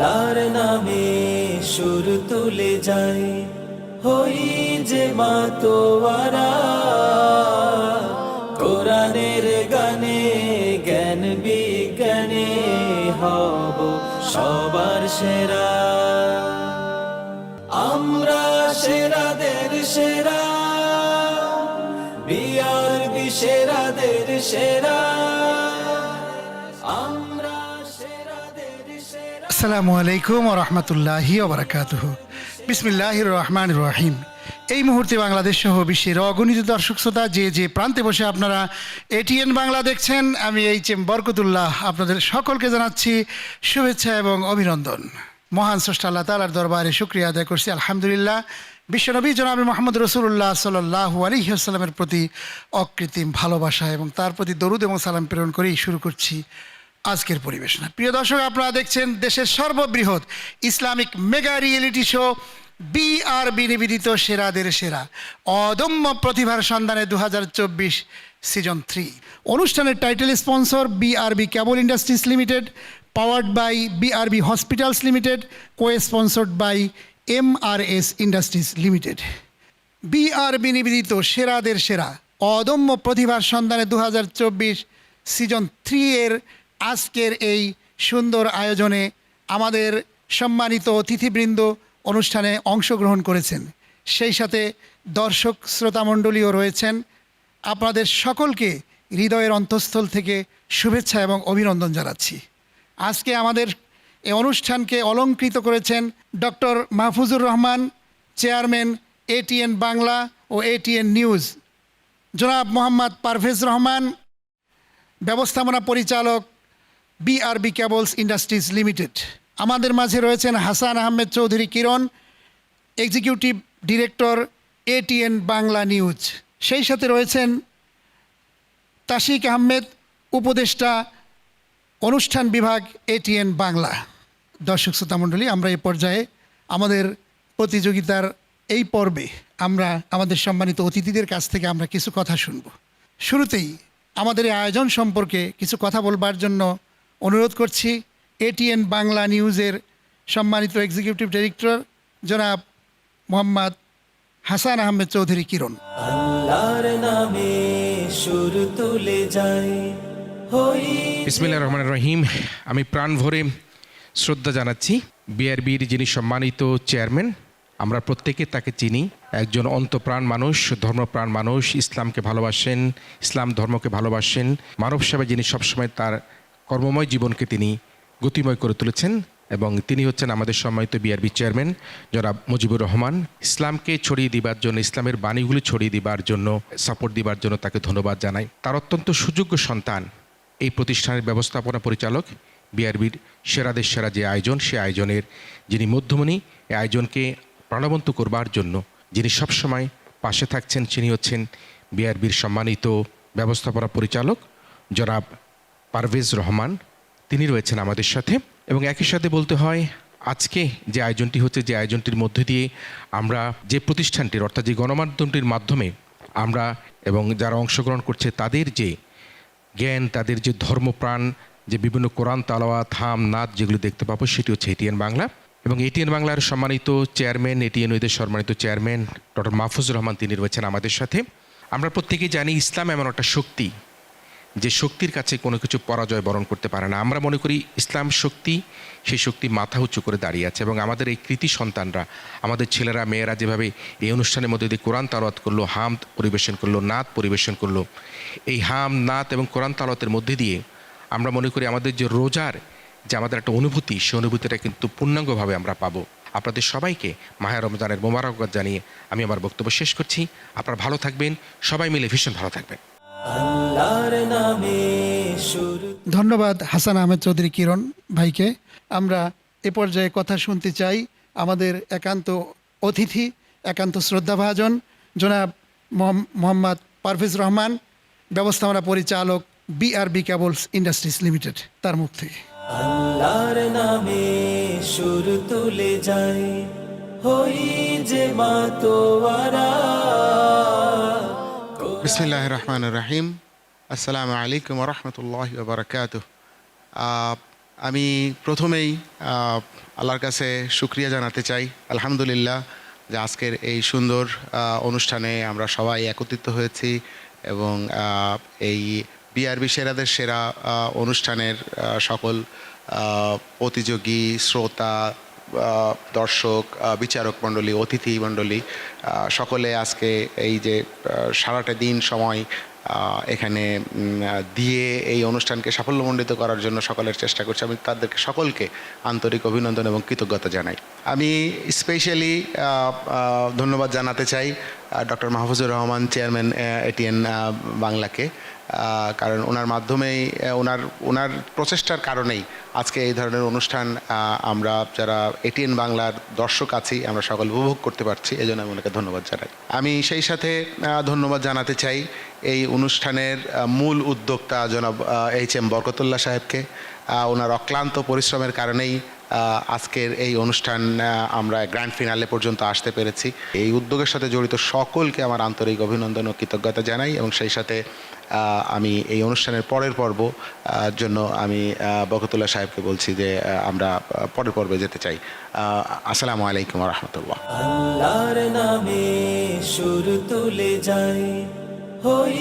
আল্লাহর নামে সুর তুলে যাই, হই যে মাতোয়ারা কোরআনের গানে, জ্ঞান বিজ্ঞানে হব সবার সেরা। আমরা সেরাদের সেরা, বিআরবি সেরাদের সেরা, আমরা সেরাদের সেরা। আসসালামু আলাইকুম ওয়া রাহমাতুল্লাহি ওয়া বারাকাতুহু। বিসমিল্লাহির রহমানির রহিম। এই মুহূর্তে বাংলাদেশ সহ বিশ্বের অগণিত দর্শক শ্রোতা যে প্রান্তে বসে আপনারা এটিএন বাংলা দেখছেন, আমি এইচ.এম. বরকতুল্লাহ আপনাদের সকলকে জানাচ্ছি শুভেচ্ছা এবং অভিনন্দন। মহান স্রষ্টা আল্লাহ তাআলার দরবারে শুকরিয়া আদায় করছি আলহামদুলিল্লাহ। বিশ্বনবী জনাবে মুহাম্মদ রাসূলুল্লাহ সাল্লাল্লাহু আলাইহি ওয়াসাল্লামের প্রতি অকৃত্রিম ভালোবাসা এবং তার প্রতি দরুদ এবং সালাম প্রেরণ করেই শুরু করছি আজকের পরিবেশনা। প্রিয় দর্শক, আপনারা দেখছেন দেশের সর্ববৃহৎ Islamic mega reality show BRB নিবেদিত সেরাদের সেরা, অদম্য প্রতিভার সন্ধানে 2024 সিজন 3। অনুষ্ঠানের title sponsor BRB cable industries limited, powered by BRB hospitals limited, co sponsored by MRS industries limited. BRB নিবেদিত সেরাদের সেরা, অদম্য প্রতিভার সন্ধানে 2024 সিজন 3 এর আজকের এই সুন্দর আয়োজনে আমাদের সম্মানিত অতিথিবৃন্দ অনুষ্ঠানে অংশগ্রহণ করেছেন, সেই সাথে দর্শক শ্রোতামণ্ডলীও রয়েছেন। আপনাদের সকলকে হৃদয়ের অন্তঃস্থল থেকে শুভেচ্ছা এবং অভিনন্দন জানাচ্ছি। আজকে আমাদের এই অনুষ্ঠানকে অলংকৃত করেছেন doctor Mahfuzur Rahman, chairman ATN Bangla ও এটিএন নিউজ, জনাব মোহাম্মদ পারভেজ রহমান, ব্যবস্থাপনা পরিচালক বিআরবি কেবলস ইন্ডাস্ট্রিজ লিমিটেড। আমাদের মাঝে রয়েছেন Hasan Ahmed Chowdhury Kiran, executive director ATN Bangla news. সেই সাথে রয়েছেন তাশিক আহমেদ, উপদেষ্টা অনুষ্ঠান বিভাগ এটিএন বাংলা। দর্শক শ্রোতামণ্ডলী, আমরা এই পর্যায়ে আমাদের প্রতিযোগিতার এই পর্বে আমরা আমাদের সম্মানিত অতিথিদের কাছ থেকে আমরা কিছু কথা শুনব। শুরুতেই আমাদের এই আয়োজন সম্পর্কে কিছু কথা বলবার জন্য অনুরোধ করছি এটিএন বাংলা নিউজের সম্মানিত এক্সিকিউটিভ ডিরেক্টর জনাব মোহাম্মদ হাসান আহমেদ চৌধুরী কিরণ। আল্লাহর নামে সুর তুলে যাই, হই। বিসমিল্লাহির রহমানির রহিম। আমি প্রাণ ভরে শ্রদ্ধা জানাচ্ছি বিআরবির যিনি সম্মানিত চেয়ারম্যান। আমরা প্রত্যেকে তাকে চিনি, একজন অন্তপ্রাণ মানুষ, ধর্মপ্রাণ মানুষ, ইসলামকে ভালোবাসেন, ইসলাম ধর্মকে ভালোবাসেন, মানব সেবায় যিনি সবসময় তার কর্মময় জীবনকে তিনি গতিময় করে তুলেছেন, এবং তিনি হচ্ছেন আমাদের সম্মানিত বিআরবি চেয়ারম্যান জনাব মুজিবুর রহমান। ইসলামকে ছড়িয়ে দিবার জন্য, ইসলামের বাণীগুলি ছড়িয়ে দিবার জন্য, সাপোর্ট দিবার জন্য তাকে ধন্যবাদ জানাই। তার অত্যন্ত সুযোগ্য সন্তান এই প্রতিষ্ঠানের ব্যবস্থাপনা পরিচালক, বিআরবির সেরাদের সেরা যে আয়োজন, সে আয়োজনের যিনি মধ্যমণি, এই আয়োজনকে প্রাণবন্ত করবার জন্য যিনি সবসময় পাশে থাকছেন, তিনি হচ্ছেন বিআরবির সম্মানিত ব্যবস্থাপনা পরিচালক জনাব পারভেজ রহমান। তিনি রয়েছেন আমাদের সাথে। এবং একই সাথে বলতে হয়, আজকে যে আয়োজনটি হচ্ছে, যে আয়োজনটির মধ্যে দিয়ে আমরা যে প্রতিষ্ঠানটির অর্থাৎ যে গণমাধ্যমটির মাধ্যমে আমরা এবং যারা অংশগ্রহণ করছে তাদের যে জ্ঞান, তাদের যে ধর্মপ্রাণ, যে বিভিন্ন কোরআন তালাওয়াত, হাম, নাত যেগুলো দেখতে পাবো, সেটি হচ্ছে এটিএন বাংলা। এবং এটিএন বাংলার সম্মানিত চেয়ারম্যান, এটিএন ওদের সম্মানিত চেয়ারম্যান ডক্টর মাহফুজুর রহমান, তিনি রয়েছেন আমাদের সাথে। আমরা প্রত্যেকেই জানি ইসলাম এমন একটা শক্তি, যে শক্তির কাছে কোনো কিছু পরাজয় বরণ করতে পারে না। আমরা মনে করি ইসলাম শক্তি, সেই শক্তি মাথা উঁচু করে দাঁড়িয়ে আছে। এবং আমাদের এই কৃতি সন্তানরা, আমাদের ছেলেরা মেয়েরা যেভাবে এই অনুষ্ঠানের মধ্যে দিয়ে কোরআন তালাওয়াত করলো, হাম পরিবেশন করলো, নাত পরিবেশন করলো, এই হাম, নাত এবং কোরআন তালাওয়াতের মধ্যে দিয়ে আমরা মনে করি আমাদের যে রোজার যে আমাদের একটা অনুভূতি, সেই অনুভূতিটা কিন্তু পূর্ণাঙ্গভাবে আমরা পাবো। আপনাদের সবাইকে মাহে রমজানের মোবারকবাদ জানিয়ে আমি আমার বক্তব্য শেষ করছি। আপনারা ভালো থাকবেন, সবাই মিলে ভীষণ ভালো থাকবেন। আল্লাহর নামে সুর। ধন্যবাদ হাসান আহমেদ চৌধুরী কিরণ ভাইকে। আমরা এ পর্যায়ে কথা শুনতে চাই আমাদের একান্ত অতিথি, একান্ত শ্রদ্ধাভাজন জনাব মোহাম্মদ পারভেজ রহমান, ব্যবস্থাপনা পরিচালক বিআরবি কেবলস ইন্ডাস্ট্রিজ লিমিটেড, তার মুখ থেকে। আল্লাহর নামে সুর তুলে যাই, হই যে মাতোয়ারা। বিসমিল্লাহির রহমানির রহিম। আসসালামু আলাইকুম ওয়া রাহমাতুল্লাহি ওয়া বারাকাতুহু। আমি প্রথমেই আল্লাহর কাছে শুকরিয়া জানাতে চাই, আলহামদুলিল্লাহ, যে আজকের এই সুন্দর অনুষ্ঠানে আমরা সবাই একত্রিত হয়েছি এবং এই বিআরবি সেরাদের সেরা অনুষ্ঠানের সকল প্রতিযোগী, শ্রোতা, দর্শক, বিচারক মণ্ডলী, অতিথি মণ্ডলী সকলে আজকে এই যে সারাটা দিন সময় এখানে দিয়ে এই অনুষ্ঠানকে সাফল্যমণ্ডিত করার জন্য সকলের চেষ্টা করছে। আমি তাদেরকে সকলকে আন্তরিক অভিনন্দন এবং কৃতজ্ঞতা জানাই। আমি স্পেশালি ধন্যবাদ জানাতে চাই doctor Mahfuzur Rahman, chairman ATN বাংলাকে, কারণ ওনার মাধ্যমেই ওনার প্রচেষ্টার কারণেই আজকে এই ধরনের অনুষ্ঠান আমরা যারা এটিএন বাংলার দর্শক আছি আমরা সকল উপভোগ করতে পারছি, এই জন্য আমি ওনাকে ধন্যবাদ জানাই। আমি সেই সাথে ধন্যবাদ জানাতে চাই এই অনুষ্ঠানের মূল উদ্যোক্তা জনাব HM বরকতুল্লাহ সাহেবকে। ওনার অক্লান্ত পরিশ্রমের কারণেই আজকের এই অনুষ্ঠান আমরা গ্র্যান্ড ফিনালে পর্যন্ত আসতে পেরেছি। এই উদ্যোগের সাথে জড়িত সকলকে আমার আন্তরিক অভিনন্দন ও কৃতজ্ঞতা জানাই এবং সেই সাথে আমি এই অনুষ্ঠানের পরের পর্ব জন্য আমি বরকতুল্লাহ সাহেবকে বলছি যে আমরা পরের পর্বে যেতে চাই। আসসালামু আলাইকুম ওয়া রাহমাতুল্লাহ। আল্লাহর নামে সুর তুলে যাই, হই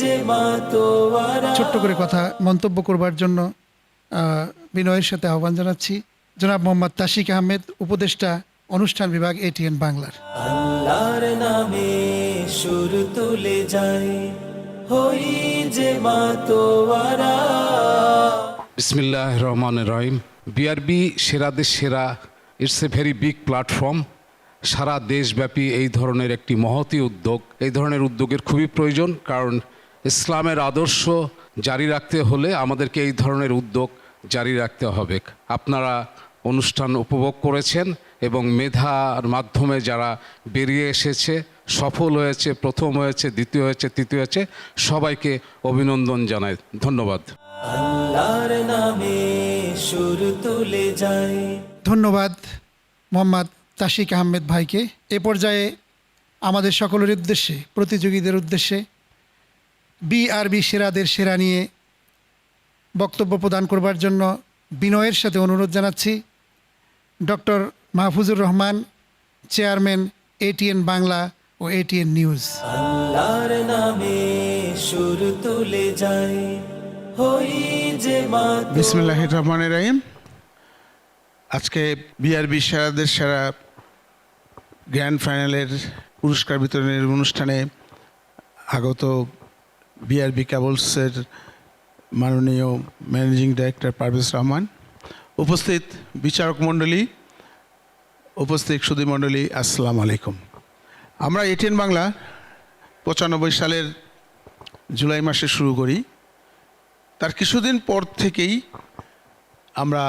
যে মাতোয়ারা। ছোট্ট করে কথা মন্তব্য করবার জন্য বিনয়ের সাথে আহ্বান জানাচ্ছি জনাব মোহাম্মদ তাশিক আহমেদ, উপদেষ্টা, অনুষ্ঠান বিভাগ, এটিএন বাংলার। আল্লাহর নামে সুর তুলে যাই, হই যে মাতোয়ারা। বিসমিল্লাহ রহমান রহিম। বিআরবি সেরাদের সেরা, it's a very big platform. সারা দেশব্যাপী এই ধরনের একটি মহতী উদ্যোগ, এই ধরনের উদ্যোগের খুবই প্রয়োজন, কারণ ইসলামের আদর্শ জারি রাখতে হলে আমাদেরকে এই ধরনের উদ্যোগ জারি রাখতে হবে। আপনারা অনুষ্ঠান উপভোগ করেছেন এবং মেধার মাধ্যমে যারা বেরিয়ে এসেছে, সফল হয়েছে, প্রথম হয়েছে, দ্বিতীয় হয়েছে, তৃতীয় হয়েছে, সবাইকে অভিনন্দন জানাই। ধন্যবাদ। আল্লাহর নামে সুর তুলে যাই। ধন্যবাদ মোহাম্মদ তাশিক আহমেদ ভাইকে। এ পর্যায়ে আমাদের সকলের উদ্দেশ্যে, প্রতিযোগীদের উদ্দেশ্যে বিআরবি সেরাদের সেরা নিয়ে বক্তব্য প্রদান করবার জন্য বিনয়ের সাথে অনুরোধ জানাচ্ছি doctor Mahfuzur Rahman, chairman ATN Bangla ও এটিএন নিউজ। আল্লাহর নামে সুর তুলে যাই, হই যে মাতোয়ারা। বিসমিল্লাহির রহমানির রহিম। আজকে বিআরবি সেরাদের সেরা গ্র্যান্ড ফাইনালের পুরস্কার বিতরণের অনুষ্ঠানে আগত বিআরবি কেবলসের মাননীয় ম্যানেজিং ডাইরেক্টর পারভেজ রহমান, উপস্থিত বিচারক মণ্ডলী, উপস্থিত সুধী মণ্ডলী, আসসালামু আলাইকুম। আমরা এটিএন বাংলা 95 সালের জুলাই মাসে শুরু করি। তার কিছুদিন পর থেকেই আমরা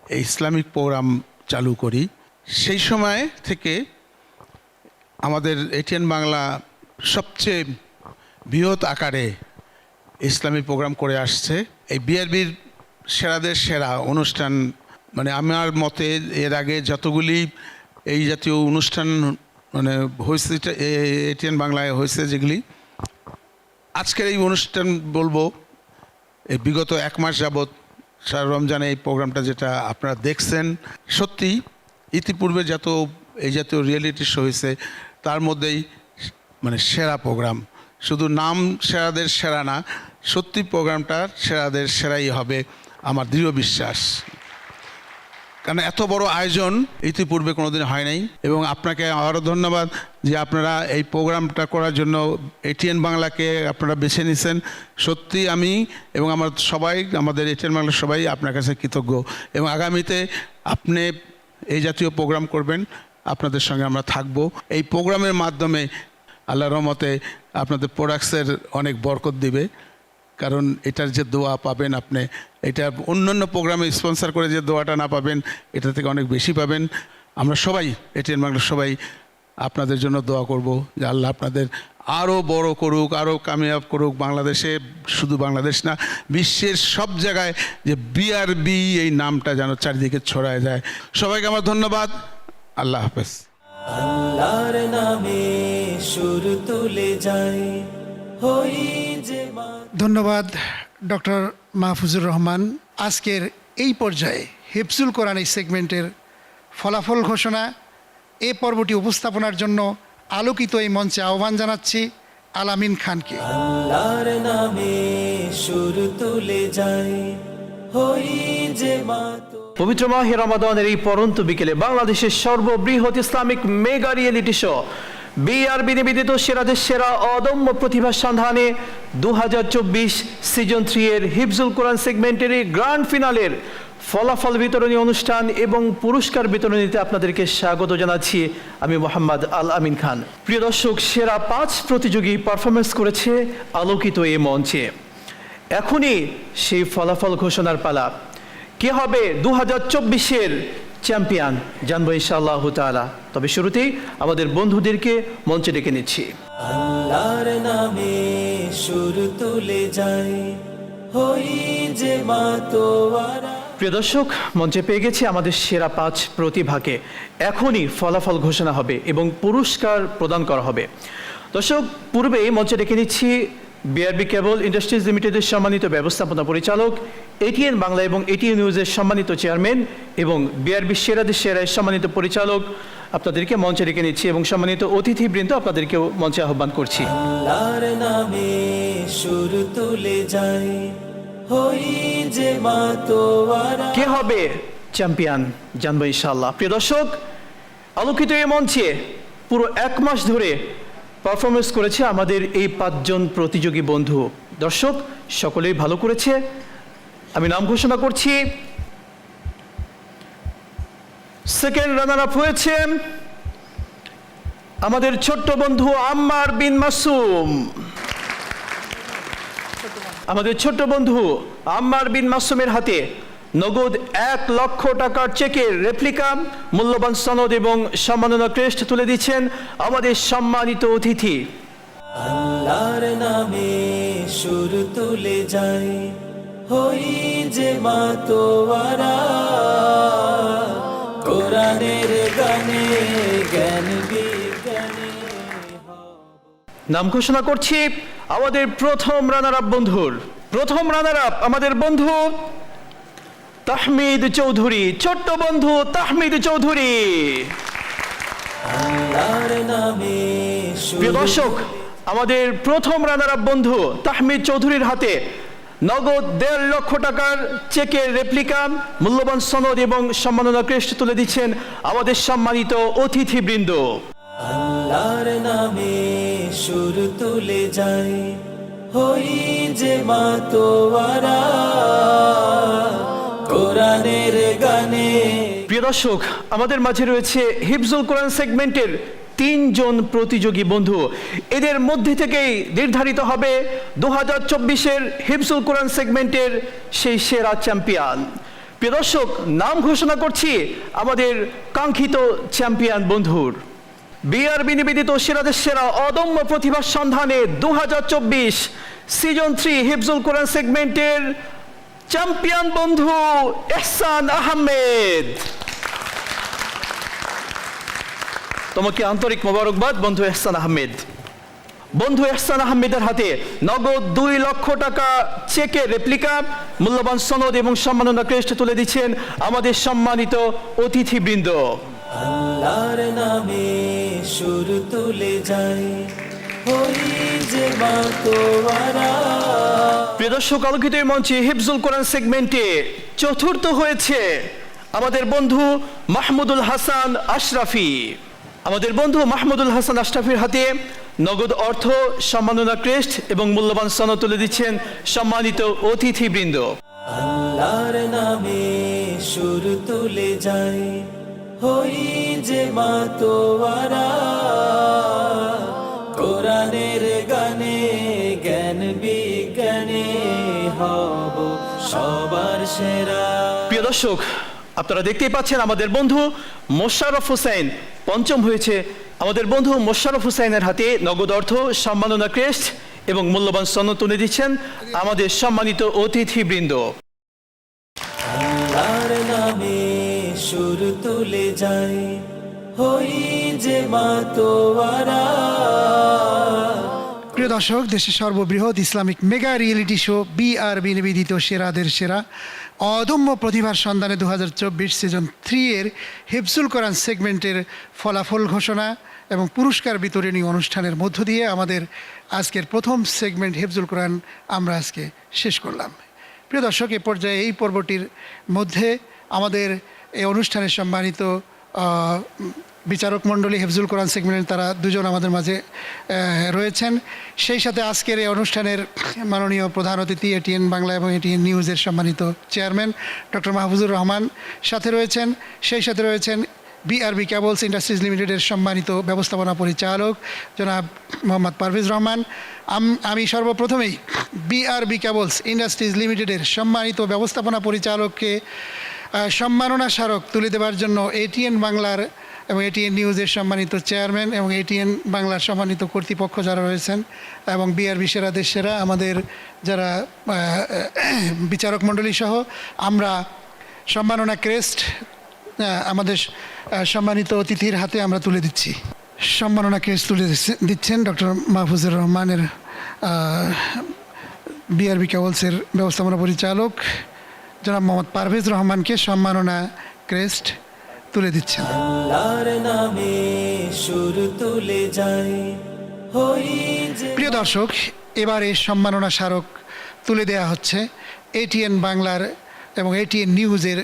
এই ইসলামিক প্রোগ্রাম চালু করি। সেই সময় থেকে আমাদের এটিএন বাংলা সবচেয়ে বৃহৎ আকারে ইসলামী প্রোগ্রাম করে আসছে। এই বিআরবির সেরাদের সেরা অনুষ্ঠান, মানে আমার মতে এর আগে যতগুলি এই জাতীয় অনুষ্ঠান মানে হয়েছে এটিএন বাংলায় হয়েছে, যেগুলি আজকের এই অনুষ্ঠান বলবো এই বিগত 1 মাস যাবৎ সারা রমজানে এই প্রোগ্রামটা যেটা আপনারা দেখছেন, সত্যি ইতিপূর্বে যত এই জাতীয় রিয়েলিটি শো হয়েছে তার মধ্যেই মানে সেরা প্রোগ্রাম। শুধু নাম সেরাদের সেরা না, সত্যি প্রোগ্রামটা সেরাদের সেরাই হবে আমার দৃঢ় বিশ্বাস। কারণ এত বড় আয়োজন ইতিপূর্বে কোনোদিন হয় নাই। এবং আপনাকে আরও ধন্যবাদ যে আপনারা এই প্রোগ্রামটা করার জন্য এটিএন বাংলাকে আপনারা বেছে নিয়েছেন। সত্যি আমি এবং আমার সবাই, আমাদের এটিএন বাংলার সবাই আপনার কাছে কৃতজ্ঞ। এবং আগামীতে আপনি এই জাতীয় প্রোগ্রাম করবেন, আপনাদের সঙ্গে আমরা থাকব। এই প্রোগ্রামের মাধ্যমে আল্লাহর রহমতে আপনাদের প্রোডাক্টসের অনেক বরকত দিবে, কারণ এটার যে দোয়া পাবেন আপনি, এটা অন্যান্য প্রোগ্রামে স্পন্সর করে যে দোয়াটা না পাবেন এটা থেকে অনেক বেশি পাবেন। আমরা সবাই এটিএন বাংলার সবাই আপনাদের জন্য দোয়া করব যে আল্লাহ আপনাদের আরও বড় করুক, আরও কামিয়াব করুক। বাংলাদেশে, শুধু বাংলাদেশ না, বিশ্বের সব জায়গায় যে বিআরবি এই নামটা যেন চারিদিকে ছড়ায় যায়। সবাইকে আমার ধন্যবাদ। আল্লাহ হাফেজ। আল্লাহর নামে সুর তুলে যাই, হই যে ধন্যবাদ ডক্টর মাহফুজুর রহমান। আজকের এই পর্যায়ে হিফজুল কোরআন এই সেগমেন্টের ফলাফল ঘোষণা এ পর্বটি উপস্থাপনার জন্য আলোকিত এই মঞ্চে আহ্বান জানাচ্ছি আল আমিন খানকে। আল্লাহর নামে সুর তুলে যাই হই যে মাতো। পবিত্র মাহে রমাদানের এই পরন্ত বিকেলে বাংলাদেশের সর্ববৃহৎ Islamic mega reality show BRB নিবেদিত সেরাদের সেরা অদম্য প্রতিভার সন্ধানে 2024 সিজন 3 এর হিফজুল কোরআন সেগমেন্টের এই গ্র্যান্ড ফিনালের ফলাফল বিতরণী অনুষ্ঠান এবং পুরস্কার বিতরণীতে আপনাদেরকে স্বাগত জানাচ্ছি আমি মোহাম্মদ আল আমিন খান। প্রিয় দর্শক, সেরা 5 প্রতিযোগী পারফরমেন্স করেছে আলোকিত এই মঞ্চে। এখনই সেই ফলাফল ঘোষণার পালা। কে হবে 2024-এর চ্যাম্পিয়ন জানবো ইনশাআল্লাহ তাআলা। তবে শুরুতেই আমাদের বন্ধুদেরকে মঞ্চে ডেকে নিচ্ছি। আল্লাহর নামে সুর তুলে যাই হই যে মাতোয়ারা। প্রিয় দর্শক, মঞ্চে পেয়ে গেছি আমাদের সেরা 5 প্রতিভাকে। এখনই ফলাফল ঘোষণা হবে এবং পুরস্কার প্রদান করা হবে। দর্শক, পূর্বেই মঞ্চে ডেকে নিচ্ছি বিআরবি কেবল ইন্ডাস্ট্রিজ লিমিটেডের সম্মানিত ব্যবস্থাপনা পরিচালক, এটিএন বাংলা এবং এটিএন নিউজের সম্মানিত চেয়ারম্যান এবং বিআরবি সেরাদের সেরার সম্মানিত পরিচালক। আপনাদেরকে মঞ্চে ডেকে নিচ্ছি এবং সম্মানিত অতিথিবৃন্দ আপনাদেরকেও মঞ্চে আহ্বান করছি। আল্লাহর নামে সুর তুলে যাই হই যে মাতোয়ারা। কে হবে চ্যাম্পিয়ন জানবো ইনশাআল্লাহ। প্রিয় দর্শক, আলোকিত এই মঞ্চে পুরো 1 মাস ধরে পারফরমেন্স করেছে আমাদের এই 5 জন প্রতিযোগী বন্ধু। দর্শক, সকলেই ভালো করেছে। আমি নাম ঘোষণা করছি। সেকেন্ড রানার আপ হয়েছে আমাদের ছোট্ট বন্ধু আম্মার বিন মাসুম। আমাদের ছোট্ট বন্ধু আম্মার বিন মাসুমের হাতে নগদ 1 লক্ষ টাকার চেকের রেপ্লিকা, মূল্যবান সনদ এবং সম্মাননা ক্রেস্ট তুলে দিচ্ছেন আমাদের সম্মানিত অতিথি। আল্লাহর নামে সুর তুলে যাই হই যে মাতোয়ারা। কোরআনের গানে জ্ঞান বিজ্ঞানে। নাম ঘোষণা করছি আমাদের প্রথম রানার আপ বন্ধুর। প্রথম রানার আপ আমাদের বন্ধু তাহমিদ চৌধুরী। ছোট্ট বন্ধু তাহমিদ চৌধুরী। আল্লাহর নামে প্রিয় দর্শক, আমাদের প্রথম রানার আপ বন্ধু তাহমিদ চৌধুরীর হাতে নগদ 1.5 লক্ষ টাকার চেকের রেপ্লিকা, মূল্যবান সনদ এবং সম্মাননা ক্রেস্ট তুলে দিচ্ছেন আমাদের সম্মানিত অতিথিবৃন্দ। আল্লাহর নামে সুর তুলে যাই হই যে মাতোয়ারা। কোরআনের গানে। প্রিয় দর্শক, আমাদের মাঝে রয়েছে হিফজুল কোরআন সেগমেন্টের 3 জন প্রতিযোগী বন্ধু। এদের মধ্যে থেকেই নির্ধারিত হবে 2024-এর হিফজুল কোরআন সেগমেন্টের সেই সেরা চ্যাম্পিয়ন। প্রিয় দর্শক, নাম ঘোষণা করছি আমাদের কাঙ্ক্ষিত চ্যাম্পিয়ন বন্ধুর। বিআরবি নিবেদিত সেরাদের সেরা অদম্য প্রতিভার সন্ধানে 2024 সিজন 3 হিফজুল কোরআন সেগমেন্টের চ্যাম্পিয়ন বন্ধু এহসান আহমেদ। তোমাকে আন্তরিক মোবারকবাদ বন্ধু এহসান আহমেদ। বন্ধু এহসান আহমেদের হাতে নগদ 2 লক্ষ টাকা চেকের রেপ্লিকা, মূল্যবান সনদ এবং সম্মাননা ক্রেস্ট তুলে দিচ্ছেন আমাদের সম্মানিত অতিথিবৃন্দ। আল্লাহর নামে সুর তুলে যাই হই যে মাতোয়ারা। প্রিয় দর্শক, আলোকিত এই মঞ্চে হিফজুল কোরআন সেগমেন্টে চতুর্থ হয়েছে আমাদের বন্ধু মাহমুদুল হাসান আশরাফি। আমাদের বন্ধু মাহমুদুল হাসান আশরাফির হাতে নগদ অর্থ, সম্মাননা ক্রেস্ট এবং মূল্যবান সনদ তুলে দিচ্ছেন সম্মানিত অতিথিবৃন্দ। আল্লাহর নামে সুর তুলে যাই হই যে মাতোয়ারা। কোরআনের গানে জ্ঞান বিজ্ঞানে হব সবার সেরা। প্রিয় দর্শক, আপনারা দেখতেই পাচ্ছেন আমাদের বন্ধু মোশাররফ হোসেন পঞ্চম হয়েছে। আমাদের বন্ধু মোশাররফ হোসেনের হাতে নগদ অর্থ, সম্মাননা ক্রেস্ট এবং মূল্যবান সনদ তুলে দিচ্ছেন আমাদের সম্মানিত অতিথিবৃন্দ। আল্লাহর নামে সুর তুলে যাই হই যে মাতোয়ারা। প্রিয় দর্শক, দেশের সর্ববৃহৎ Islamic mega reality show BRB নিবেদিত সেরাদের সেরা অদম্য প্রতিভার সন্ধানে 2024 সিজন 3 এর হিফজুল কোরআন সেগমেন্টের ফলাফল ঘোষণা এবং পুরস্কার বিতরণী অনুষ্ঠানের মধ্য দিয়ে আমাদের আজকের প্রথম সেগমেন্ট হিফজুল কোরআন আমরা আজকে শেষ করলাম। প্রিয় দর্শক, এ পর্যায়ে এই পর্বটির মধ্যে আমাদের এই অনুষ্ঠানের সম্মানিত বিচারক মণ্ডলী হিফজুল কোরআন সেগমেন্টের তারা দুজন আমাদের মাঝে রয়েছেন। সেই সাথে আজকের এই অনুষ্ঠানের মাননীয় প্রধান অতিথি এটিএন বাংলা এবং এটিএন নিউজের সম্মানিত চেয়ারম্যান ডক্টর মাহফুজুর রহমান সাথে রয়েছেন। সেই সাথে রয়েছেন বিআরবি কেবলস ইন্ডাস্ট্রিজ লিমিটেডের সম্মানিত ব্যবস্থাপনা পরিচালক জনাব মোহাম্মদ পারভেজ রহমান। আমি সর্বপ্রথমেই বিআরবি কেবলস ইন্ডাস্ট্রিজ লিমিটেডের সম্মানিত ব্যবস্থাপনা পরিচালককে সম্মাননা স্মারক তুলে দেওয়ার জন্য এটিএন বাংলার এবং এটিএন নিউজের সম্মানিত চেয়ারম্যান এবং এটিএন বাংলার সম্মানিত কর্তৃপক্ষ যারা রয়েছেন এবং বিআরবি সেরাদের সেরা আমাদের যারা বিচারক মণ্ডলী সহ আমরা সম্মাননা ক্রেস্ট আমাদের সম্মানিত অতিথির হাতে আমরা তুলে দিচ্ছি। সম্মাননা ক্রেস্ট তুলে দিচ্ছেন ডক্টর মাহফুজুর রহমানের বিআরবি কেবলসের ব্যবস্থাপনা পরিচালক জনাব মোহাম্মদ পারভেজ রহমানকে সম্মাননা ক্রেস্ট তুলে দিচ্ছেন। আল্লাহর নামে সুর তুলে যায় হই যে প্রিয় দর্শক, এবারে সম্মাননা স্মারক তুলে দেওয়া হচ্ছে এটিএন বাংলার এবং এটিএন নিউজের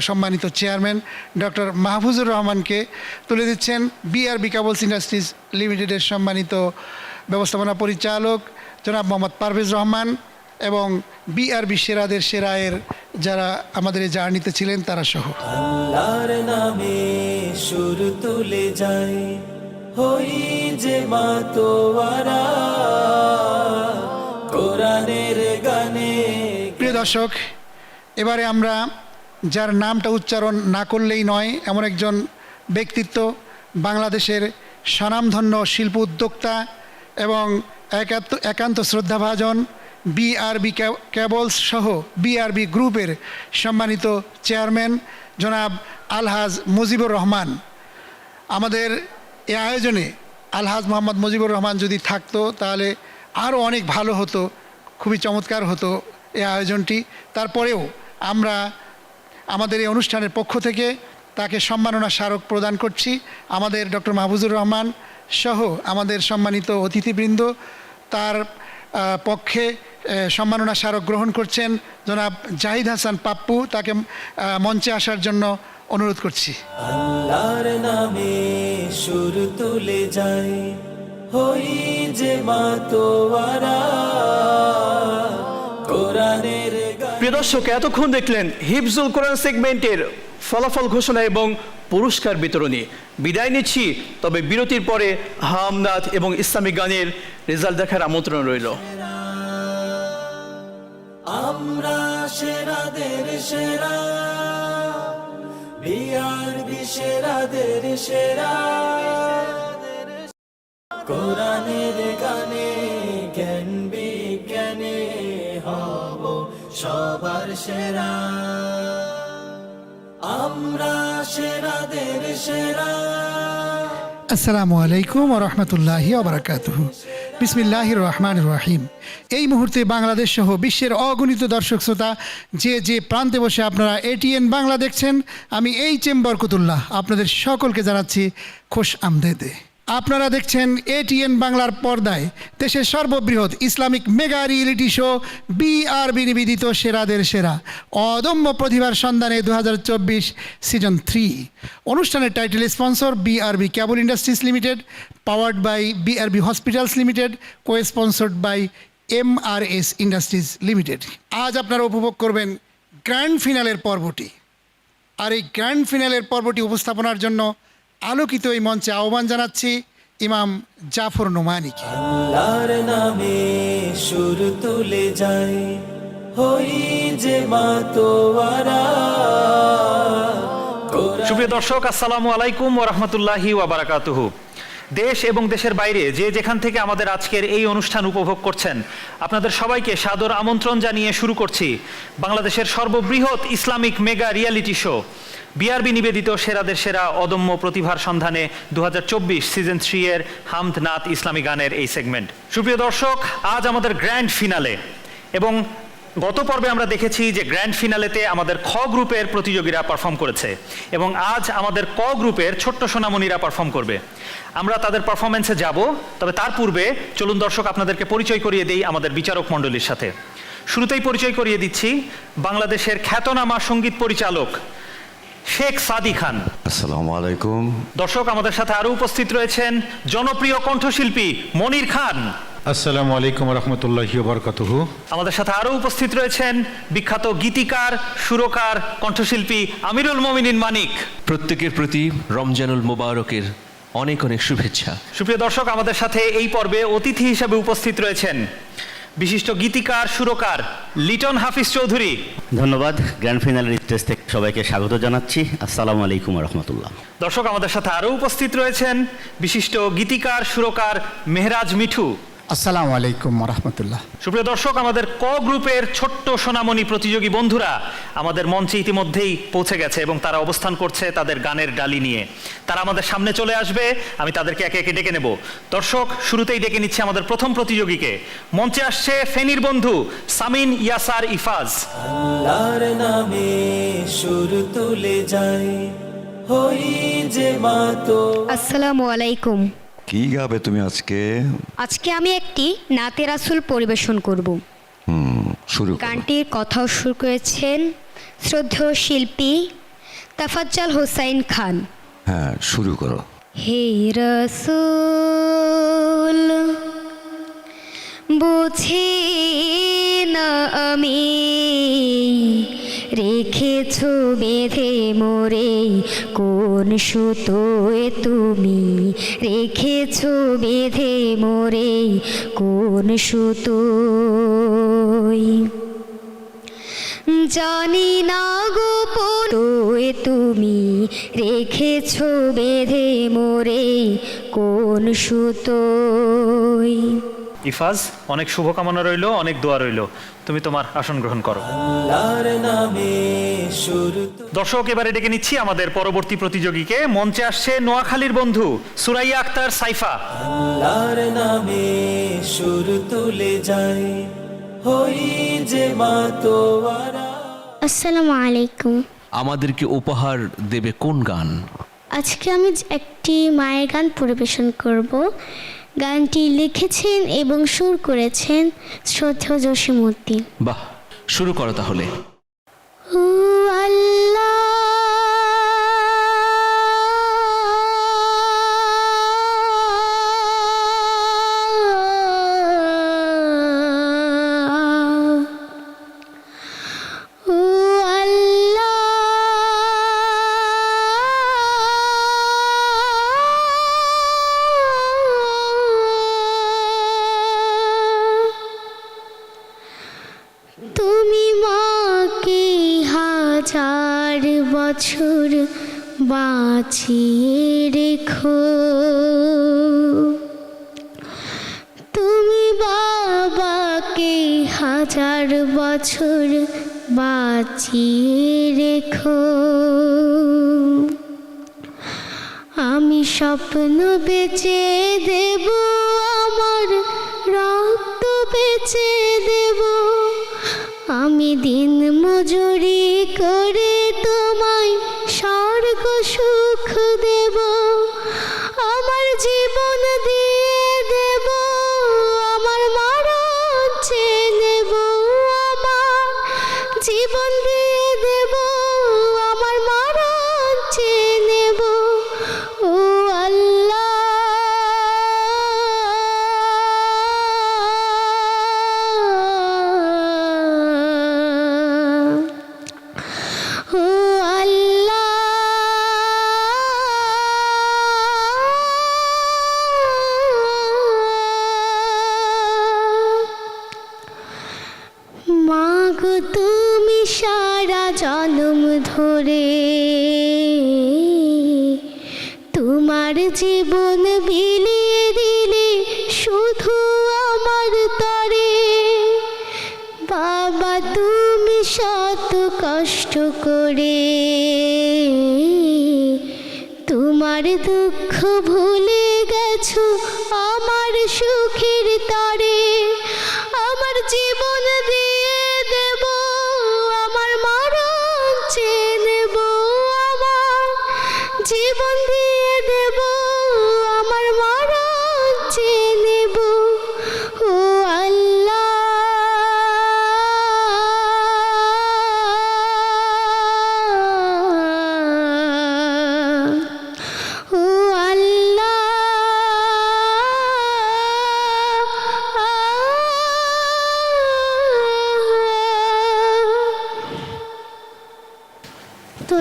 সম্মানিত চেয়ারম্যান ডক্টর মাহফুজুর রহমানকে তুলে দিচ্ছেন বিআরবি কেবলস ইন্ডাস্ট্রিজ লিমিটেডের সম্মানিত ব্যবস্থাপনা পরিচালক জনাব মোহাম্মদ পারভেজ রহমান এবং বিআরবি সেরাদের সেরায়ের যারা আমাদের এই জার্নিতে ছিলেন তারা সহ। আল্লাহর নামে সুর তুলে যায় হই যে মাতোয়ারা কোরআনের গানে। প্রিয় দর্শক, এবারে আমরা যার নামটা উচ্চারণ না করলেই নয় এমন একজন ব্যক্তিত্ব, বাংলাদেশের স্বনামধন্য শিল্প উদ্যোক্তা এবং একান্ত শ্রদ্ধাভাজন বিআরবি কেবলস সহ বিআরবি গ্রুপের সম্মানিত চেয়ারম্যান জনাব আলহাজ মুজিবুর রহমান। আমাদের এই আয়োজনে আলহাজ মোহাম্মদ মুজিবুর রহমান যদি থাকতো তাহলে আরও অনেক ভালো হতো, খুবই চমৎকার হতো এই আয়োজনটি। তারপরেও আমরা আমাদের এই অনুষ্ঠানের পক্ষ থেকে তাকে সম্মাননা স্মারক প্রদান করছি। আমাদের ডক্টর মাহফুজুর রহমান সহ আমাদের সম্মানিত অতিথিবৃন্দ তার পক্ষে সম্মাননা স্মারক গ্রহণ করছেন জনাব জাহিদ হাসান পাপ্পু। তাকে মঞ্চে আসার জন্য অনুরোধ করছি। আল্লাহর নামে সুর তুলে যায় হই যে মাতোয়ারা কোরআনের গানে। প্রিয় দর্শক, এতক্ষণ দেখলেন হিফজুল কোরআন সেগমেন্টের ফলাফল ঘোষণা এবং পুরস্কার বিতরণী। বিদায় নিচ্ছি, তবে বিরতির পরে হামনাদ এবং ইসলামিক গানের রেজাল্ট দেখার আমন্ত্রণ রইল। আমরা সেরাদের সেরা বিআরবি সেরাদের সেরা কোরআনের গানে জ্ঞান বিজ্ঞানে হব সবার সেরা। আমরা সেরাদের সেরা। আসসালামু আলাইকুম ওয়া রাহমাতুল্লাহি ওয়া বারাকাতুহু। বিসমিল্লাহির রহমানির রহিম। এই মুহূর্তে বাংলাদেশ সহ বিশ্বের অগণিত দর্শক শ্রোতা যে প্রান্তে বসে আপনারা এটিএন বাংলা দেখছেন, আমি এইচ.এম. বরকতুল্লাহ আপনাদের সকলকে জানাচ্ছি খুশ আমদেদে। আপনারা দেখছেন এটিএন বাংলার পর্দায় দেশের সর্ববৃহৎ Islamic mega reality show BRB নিবেদিত সেরাদের সেরা অদম্য প্রতিভার সন্ধানে 2024 সিজন 3। অনুষ্ঠানের title sponsor BRB cable industries limited, powered by BRB hospitals limited, co sponsored by MRS industries limited. আজ আপনারা উপভোগ করবেন গ্র্যান্ড ফিনালের পর্বটি। আর এই গ্র্যান্ড ফিনালের পর্বটি উপস্থাপনার জন্য আলোকিত এই মঞ্চে আহ্বান জানাচ্ছি ইমাম জাফর নোমানীকে। আল্লাহর নামে সুর তুলে যায় হই যে মাতোয়ারা। সুপ্রিয় দর্শক, আসসালামু আলাইকুম ওয়া রাহমাতুল্লাহি ওয়া বারাকাতুহু। দেশ এবং দেশের বাইরে যে যেখান থেকে আমাদের আজকের এই অনুষ্ঠান উপভোগ করছেন, আপনাদের সবাইকে সাদর আমন্ত্রণ জানিয়ে শুরু করছি বাংলাদেশের সর্ববৃহৎ Islamic mega reality show BRB নিবেদিত সেরাদের সেরা অদম্য প্রতিভার সন্ধানে 2024 সিজন 3 এর হামদ নাত ইসলামী গানের এই সেগমেন্ট। সুপ্রিয় দর্শক, আজ আমাদের গ্র্যান্ড ফিনালে, এবং গত পর্বে আমরা দেখেছি যে গ্র্যান্ড ফিনালেতে আমাদের খ গ্রুপের প্রতিযোগীরা পারফর্ম করেছে, এবং আজ আমাদের ক গ্রুপের ছোট্ট সোনামণিরা পারফর্ম করবে। আমরা তাদের পারফরমেন্সে যাব, তবে তার পূর্বে চলুন দর্শক আপনাদেরকে পরিচয় করিয়ে দেই আমাদের বিচারক মণ্ডলীর সাথে। শুরুতেই পরিচয় করিয়ে দিচ্ছি বাংলাদেশের খ্যাতনামা সঙ্গীত পরিচালক শেখ সাদি খান। আসসালামু আলাইকুম। দর্শক, আমাদের সাথে আরো উপস্থিত রয়েছেন জনপ্রিয় কণ্ঠশিল্পী মনির খান। আসসালামু আলাইকুম রহমতুল্লাহি বারাকাতুহু। আমাদের সাথে আরো উপস্থিত রয়েছেন বিখ্যাত গীতিকার, সুরকার, কণ্ঠশিল্পী আমিরুল মোমিনিন মানিক। প্রত্যেকের প্রতি রমজানুল মোবারকের অনেক অনেক শুভেচ্ছা। সুপ্রিয় দর্শক, আমাদের সাথে এই পর্বে অতিথি হিসেবে উপস্থিত রয়েছেন বিশিষ্ট গীতিকার, সুরকার লিটন হাফিজ চৌধুরী। ধন্যবাদ। গ্র্যান্ড ফিনালের স্টেজ থেকে সবাইকে স্বাগত জানাচ্ছি। আসসালামু আলাইকুম রহমতুল্লাহ। দর্শক, আমাদের সাথে আরো উপস্থিত রয়েছেন বিশিষ্ট গীতিকার, সুরকার মেহরাজ মিঠু। আসসালামু আলাইকুম রহমতুল্লাহ। সুপ্রিয় দর্শক, আমাদের ক গ্রুপের ছোট্ট সোনামণি প্রতিযোগী বন্ধুরা আমাদের মঞ্চে ইতিমধ্যেই পৌঁছে গেছে এবং তারা অবস্থান করছে তাদের গানের ডালি নিয়ে। তারা আমাদের সামনে চলে আসবে, আমি তাদেরকে একে একে ডেকে নেব। দর্শক, শুরুতেই ডেকে নিচ্ছে আমাদের প্রথম প্রতিযোগীকে। মঞ্চে আসছে ফেনীর বন্ধু সামিন ইয়াসার ইফাজ। আল্লাহর নামে সুর তুলে যাই, হই যে মাতো। আসসালামু আলাইকুম। কি গাবে তুমি আজকে? আজকে আমি একটি নাতে রাসূল পরিবেশন করব। শুরু করো। গানটির কথাও সুর করেছেন শ্রদ্ধেয় শিল্পী তাফাজ্জল হোসাইন খান। হ্যাঁ, শুরু করো। হে রাসূল, বুঝি না আমি রেখেছো বেঁধে মোরে কোন সুতোয় তুমি, রেখেছো বেঁধে মোরে কোন সুতোয়, জানি না গোপন তুমি, রেখেছো বেঁধে মোরে কোন সুতোয়। ইফাজ, অনেক শুভকামনা রইল, অনেক দোয়া রইল। তুমি তোমার আসন গ্রহণ করো। আল্লাহর নামে সুর। দর্শক, এবারে ডেকে নিচ্ছি আমাদের পরবর্তী প্রতিযোগীকে। মঞ্চে আসছে নোয়াখালীর বন্ধু সুরাইয়া আক্তার সাইফা। আল্লাহর নামে সুর তুলে যাই, হই যে মাতোয়ারা। আসসালামু আলাইকুম। আমাদেরকে উপহার দেবে কোন গান? আজকে আমি একটি মায়ের গান পরিবেশন করব। গানটি লিখেছেন এবং সুর করেছেন শ্রদ্ধেয় জসিমউদ্দিন। বাহ, শুরু করো তাহলে। ও আল্লাহ, তুমি মাকে হাজার বছর বাঁচিয়ে রেখো, তুমি বাবাকে হাজার বছর বাঁচিয়ে রেখো। আমি স্বপ্ন বেচে দেব, আমার রক্ত বেচে দেব, আমি দিন মজুরি করে তোমায় স্বর্গ সুখ দেব, আমার জীবন দিয়ে দেব, আমার মরণ চেয়ে নেব, আমার জীবন দিয়ে দেব, আমার মরণ চেয়ে নেব। ও আল্লাহ, ও আল্লাহ, মাগো তুমি সারা জন্ম ধরে তোমার জীবন বিলিয়ে দিলে শুধু আমার তরে। বাবা, তুমি শত কষ্ট করে করে তোমার দুঃখ ভুলে গেছো আমার সুখের তরে, আমার জীবন দিয়ে দেব, আমার মরণ চেয়ে নেব, আমার জীবন দিয়ে দেব, আমার মরণ চেয়ে নেব। ও আল্লাহ, ও আল্লাহ,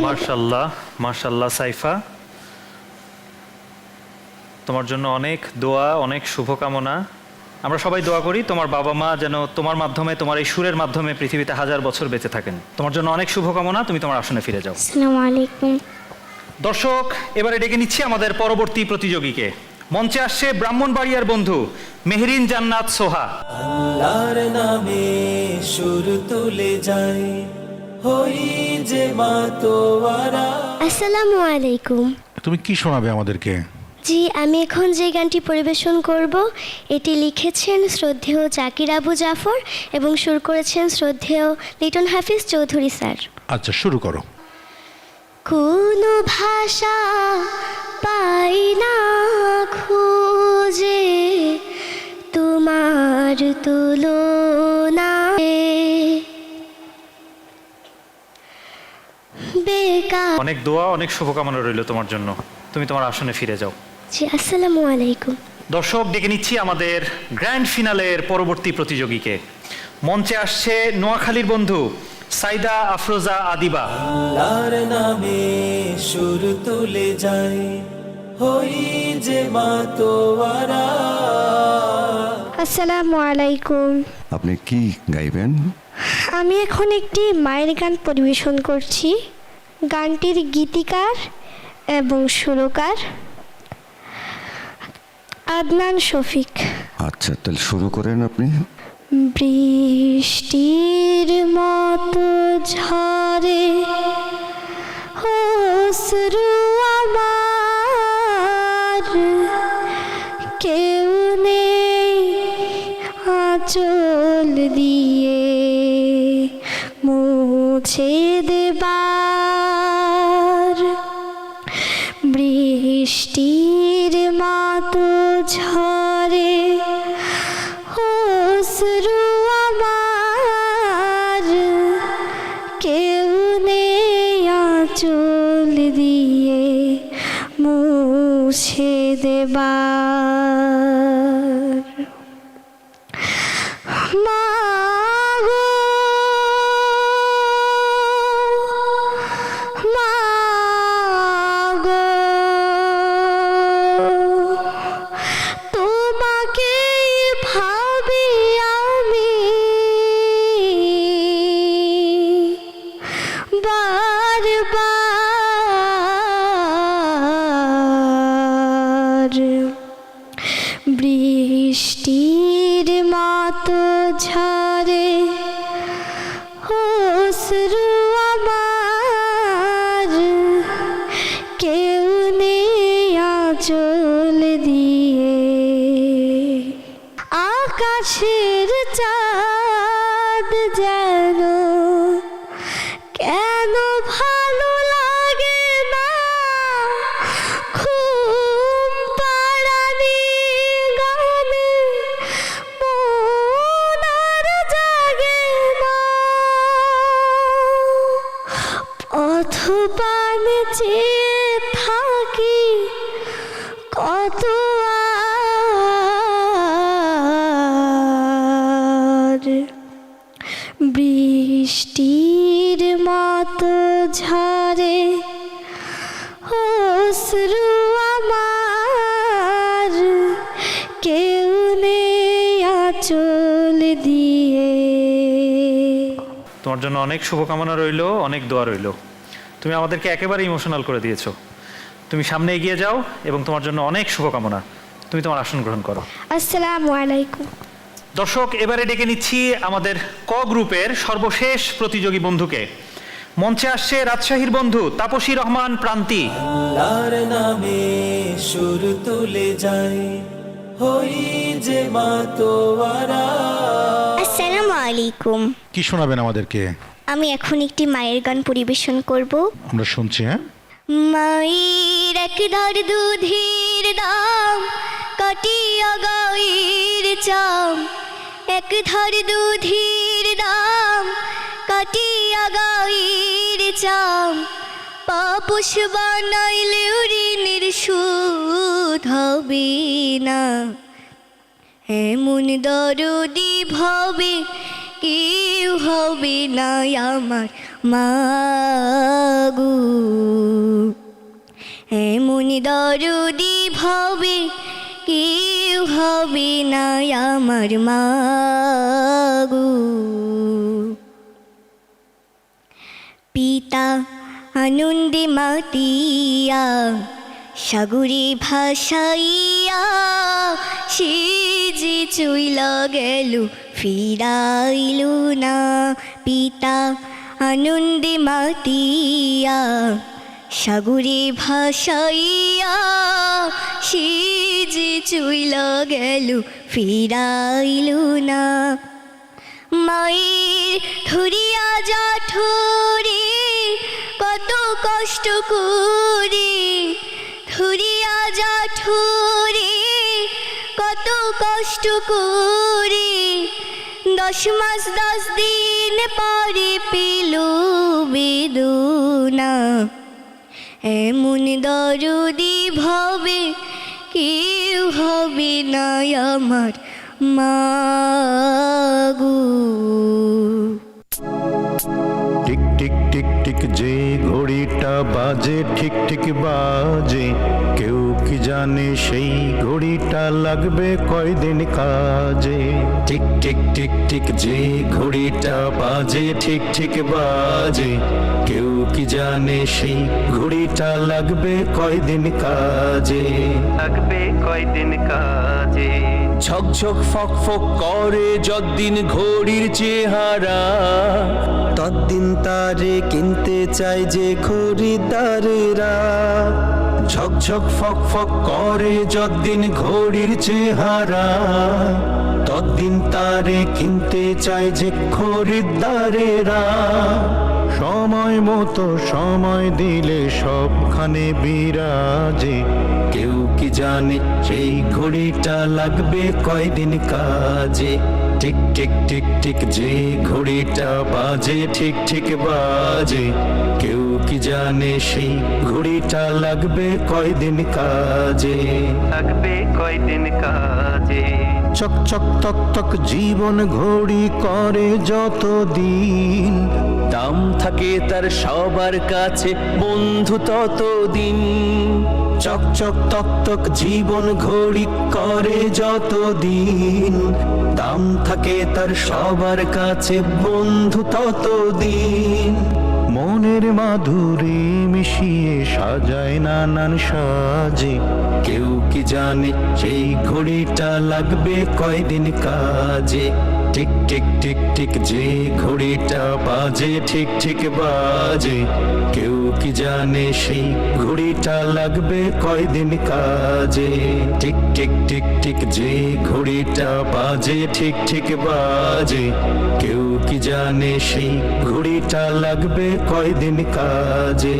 মাশাল্লাহ মাশাল্লাহ সাইফা, তোমার জন্য অনেক দোয়া, অনেক শুভকামনা। আমরা সবাই দোয়া করি তোমার বাবা মা যেন তোমার মাধ্যমে, তোমার এই সুরের মাধ্যমে পৃথিবীতে 1000 বছর বেঁচে থাকেন। তোমার জন্য অনেক শুভকামনা, তুমি তোমার আসনে ফিরে যাও। আসসালামু আলাইকুম। দর্শক, এবারে ডেকে নিচ্ছি আমাদের পরবর্তী প্রতিযোগীকে। মঞ্চে আসছে ব্রাহ্মণবাড়িয়ার বন্ধু মেহরিন জান্নাত সোহা। আল্লাহর নামে সুর তুলে যাই, হই যে মাতোয়ারা। আসসালামু আলাইকুম। তুমি কি শোনাবে আমাদেরকে? জি, আমি এখন যে গানটি পরিবেশন করব এটি লিখেছেন শ্রদ্ধেয় জাকির আবু জাফর এবং সুর করেছেন শ্রদ্ধেয় লিটন হাফিজ চৌধুরী স্যার। আচ্ছা, শুরু করো। কোনো ভাষা পাই না খুঁজে তোমার তুলনা, বেকার। অনেক দোয়া, অনেক শুভকামনা রইল তোমার জন্য, তুমি তোমার আসনে ফিরে যাও। জি, আসসালামু আলাইকুম। দর্শক, ডেকে নিচ্ছি আমাদের গ্র্যান্ড ফিনালের পরবর্তী প্রতিযোগীকে। মঞ্চে আসছে নোয়াখালীর বন্ধু সাইদা আফরোজা আদিবা। আল্লাহর নামে সুর তুলে যাই, হই যে মাতোয়ারা। আসসালামু আলাইকুম। আপনি কি গাইবেন? আমি এখন একটি মায়ের গান পরিবেশন করছি। গানটির গীতিকার এবং সুরকার আদনান শফিক। আচ্ছা, তাহলে শুরু করেন আপনি। বৃষ্টির মতো ঝরে অশ্রু আমার, কেউ নেই আঁচল দিয়ে মুছে দেবার। বৃষ্টির মতো ঝরে অশ্রু আমার, কেউ নেই আঁচল দিয়ে মুছে দেবার। মা গো, মা গো, তোমাকে ভাবি আমি বারবার। বৃষ্টির মতো ঝরে অশ্রু আমার, কেউ নেই আঁচল দিয়ে। আকাশের চাঁদ যেন কেন ভালো লাগে না, ঘুম পাড়ানি গানে মন আর জাগে না। পথ পানে চেয়ে থাকি কত আর, বৃষ্টির মতো ঝরে অশ্রু আমার, কেউ নেই আঁচল দিয়ে। তোমার জন্য অনেক শুভকামনা রইল, অনেক দোয়া রইল। তুমি আমাদেরকে একেবারে ইমোশনাল করে দিয়েছো। তুমি সামনে এগিয়ে যাও এবং তোমার জন্য অনেক শুভকামনা। তুমি তোমার আসন গ্রহণ করো। আসসালামু আলাইকুম। দর্শক, এবারে ডেকে নিচ্ছি আমাদের ক গ্রুপের সর্বশেষ প্রতিযোগী বন্ধুকে। মঞ্চে আসছে রাজশাহীর বন্ধু তাপসী রহমান প্রান্তি। আল্লাহর নামে সুর তুলে যায়, হই যে মাতোয়ারা। আসসালামু আলাইকুম। কি শোনাবেন আমাদেরকে? আমি এখন একটি মায়ের গান পরিবেশন করব। আমরা শুনছি। হ্যাঁ, মায়ের এক ধর দুধের দাম, কাটিয়া গাইর চাম। এক ধর দুধের দাম, কাটিয়া গাইর চাম। পাপোশ বানাইলেও ঋণের শোধ হবে না। এমন দরদি ভাবে কেউ হবে না আমার মাগো। এমন দরদি ভাবে কেউ হবে না আমার মাগো। পিতা আনন্দে মাতিয়া, সাগরে ভাসাইয়া, সে যে চইলা গেল ফিরাইল না। পিতা আনন্দে মাতিয়া, সাগরে ভাসাইয়া, সে যে চইলা গেল ফিরাইল না। মায়ের ধরিয়া জঠরে কত কষ্ট করে, ধরিয়া জঠরে কত কষ্ট করে, 10 মাস 10 দিন পরে পেল বেদনা। এমন দরদি ভাবে কেউ হবে না আমার মাগো। টিক টিক টিক টিক যে ঘড়িটা বাজে, ঠিক ঠিক বাজে, কেউ কি জানে সেই ঘড়িটা লাগবে কয়দিন কাজে। টিক টিক টিক টিক যে ঘড়িটা বাজে, ঠিক ঠিক বাজে, কেউ কি জানে সেই ঘড়িটা লাগবে কয়দিন কাজে। লাগবে কয়দিন কাজে। ঝকঝক ফক ফক করে যতদিন ঘড়ির চেহারা, ততদিন তারে কিনতে চাই যে খরিদ্দারেরা। ঝকঝক ফক ফক করে যতদিন ঘড়ির চেহারা, ততদিন তারে কিনতে চায় যে খরিদ্দারেরা। সময় মতো সময় দিলে সবখানে বিরাজে, কেউ কি জানে সেই ঘড়িটা লাগবে কয়দিন কাজে। টিক টিক টিক টিক যে ঘড়িটা বাজে, ঠিক ঠিক বাজে, কেউ কি জানে সেই ঘড়িটা লাগবে কয়দিন কাজে। লাগবে কয়দিন কাজে। চক চক তক তক জীবন ঘড়ি করে যতদিন, দাম থাকে তার সবার কাছে বন্ধু ততদিন। চক চক তক তক জীবন ঘড়ি করে যতদিন, দাম থাকে তার সবার কাছে বন্ধু ততদিন। মনের মাধুরী মিশিয়ে সাজায় নানান সাজে, কেউ কি জানে সেই ঘড়িটা লাগবে কয়দিন কাজে। টিক টিক টিক টিক যে ঘড়িটা বাজে, ঠিক ঠিক বাজে, কেউ কি জানে সেই ঘড়িটা লাগবে কয়দিন কাজে। টিক টিক টিক টিক যে ঘড়িটা বাজে, ঠিক ঠিক বাজে, কেউ কি জানে সেই ঘড়িটা লাগবে কয়দিন কাজে।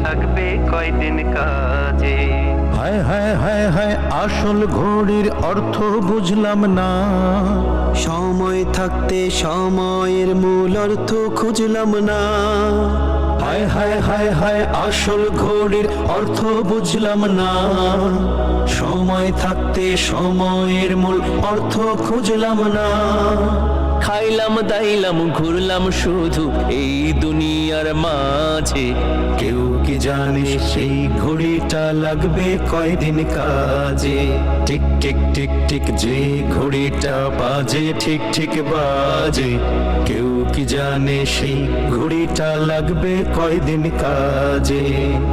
লাগবে কয়দিন কাজে। হায় হায় হায় হায় আসল ঘড়ির অর্থ বুঝলাম না, সময় থাকতে সময়ের মূল অর্থ খুঁজলাম না। হায় হায় হায় হায় আসল ঘড়ির অর্থ বুঝলাম না, সময় থাকতে সময়ের মূল অর্থ খুঁজলাম না। খাইলাম দাইলাম ঘুরলাম শুধু এই দুনিয়ার মাঝে, কেউ কি জানে সেই ঘড়িটা লাগবে কয়দিন কাজে। টিক টিক টিক টিক যে ঘড়িটা বাজে, ঠিক ঠিক বাজে, কেউ কি জানে সেই ঘড়িটা লাগবে কয়দিন কাজে।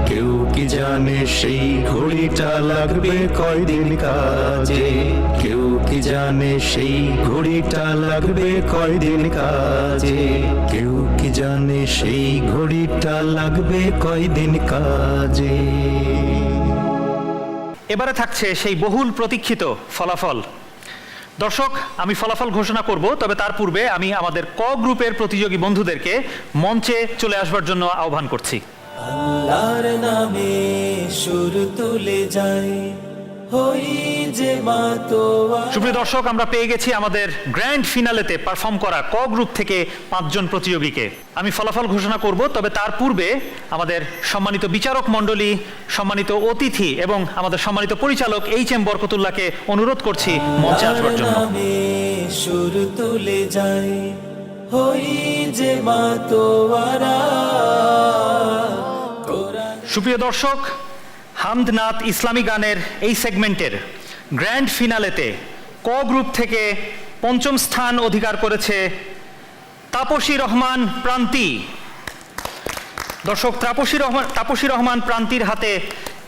কেউ কি জানে সেই ঘড়িটা লাগবে কয়দিন কাজে। কেউ কি জানে সেই ঘড়িটা লাগবে কয়দিন কাজে, কেউ কি জানে সেই ঘড়িটা লাগবে কয়দিন কাজে। এবারে থাকছে সেই বহুল প্রতীক্ষিত ফলাফল। দর্শক, আমি ফলাফল ঘোষণা করব, তবে তার পূর্বে আমি আমাদের ক গ্রুপের প্রতিযোগী বন্ধুদেরকে মঞ্চে চলে আসবার জন্য আহ্বান করছি। আল্লাহর নামে সুর তুলে যাই, হই যে মাতোয়ারা। সুপ্রিয় দর্শক, আমরা পেয়ে গেছি আমাদের গ্র্যান্ড ফিনালেতে পারফর্ম করা ক গ্রুপ থেকে 5 জন প্রতিযোগীকে। আমি ফলাফল ঘোষণা করব, তবে তার পূর্বে আমাদের সম্মানিত বিচারক মণ্ডলী, সম্মানিত অতিথি এবং আমাদের সম্মানিত পরিচালক এইচ.এম. বরকতুল্লাহকে অনুরোধ করছি মঞ্চে আসবার জন্য। আল্লাহর নামে সুর তুলে যাই, হই যে মাতোয়ারা। সুপ্রিয় দর্শক, হামদনাত ইসলামী গানের এই সেগমেন্টের গ্র্যান্ড ফিনালেতে ক গ্রুপ থেকে 5ম স্থান অধিকার করেছে তাপসী রহমান প্রান্তি। দর্শক, তাপসী রহমান প্রান্তির হাতে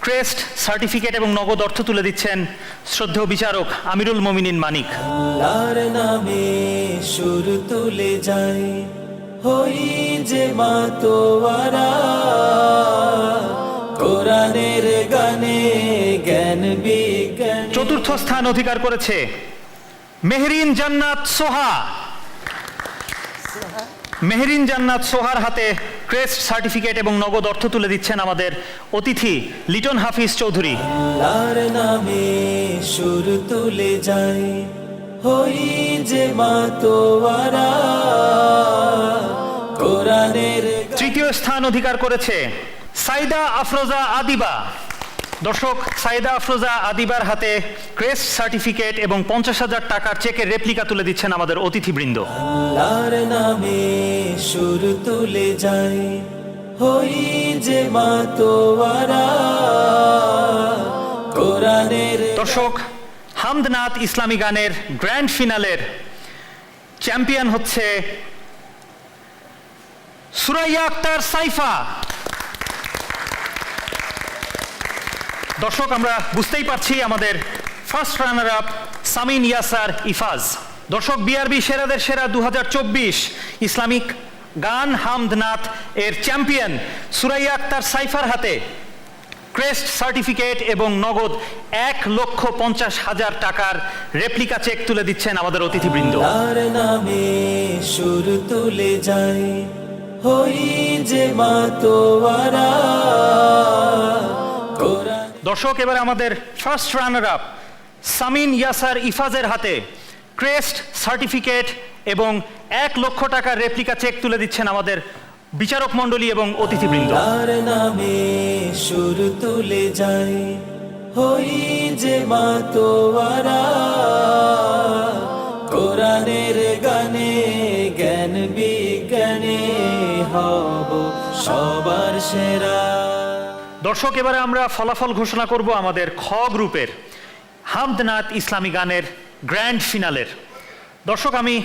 ক্রেস্ট, সার্টিফিকেট এবং নগদ অর্থ তুলে দিচ্ছেন শ্রদ্ধেয় বিচারক আমিরুল মোমিনিন মানিক। আল্লাহর নামে সুর তুলে যাই, হই যে মাতোয়ারা। কোরআনের গানে জ্ঞান বিজ্ঞান। 4র্থ স্থান অধিকার করেছে মেহরিন জান্নাত সোহা। মেহরিন জান্নাত সোহার হাতে ক্রেস্ট, সার্টিফিকেট এবং নগদ অর্থ তুলে দিচ্ছেন আমাদের অতিথি লিটন হাফিজ চৌধুরী। আল্লাহর নামে সুর তুলে যাই, হই যে মাতোয়ারা। কোরআনের 3য় স্থান অধিকার করেছে সাইদা আফরোজা আদিবা। দর্শক, সাইদা আফরোজা আদিবার হাতে ক্রেস্ট, সার্টিফিকেট এবং 50,000 টাকার চেকের রেপ্লিকা তুলে দিচ্ছেন আমাদের অতিথিবৃন্দ। আল্লাহর নামে সুর তুলে যাই, হই যে মাতোয়ারা। কোরআনের দর্শক, হামদনাত ইসলামী গানের গ্র্যান্ড ফিনালের চ্যাম্পিয়ন হচ্ছে সুরাইয়া আক্তার সাইফা। দর্শক, আমরা বুঝতেই পারছি আমাদের first runner up Samin Yasar Ifaz. দর্শক, বিআরবি সেরাদের সেরা 2024 ইসলামিক গান হামদনাত এর চ্যাম্পিয়ন সুরাইয়া আক্তার সাইফার হাতে ক্রেস্ট, সার্টিফিকেট এবং নগদ 1,50,000 টাকার রেপ্লিকা চেক তুলে দিচ্ছেন আমাদের অতিথিবৃন্দ। আল্লাহর নামে সুর তুলে যাই, হই যে মাতোয়ারা। দর্শক, এবারে আমাদের ফার্স্ট রানার আপ সামিন ইয়াসার ইফাজের হাতে ক্রেস্ট, সার্টিফিকেট এবং 1,00,000 টাকার রেপ্লিকা চেক তুলে দিচ্ছেন আমাদের বিচারক মণ্ডলী এবং অতিথিবৃন্দ। আল্লাহর নামে সুর তুলে যাই, হই যে মাতোয়ারা। কোরআনের গানে জ্ঞান বিজ্ঞানে হব সবার সেরা। দর্শক, এবারে আমরা ফলাফল ঘোষণা করব আমাদের খ গ্রুপের হামদনাত ইসলামী গানের গ্র্যান্ড ফিনালের। দর্শক, আমি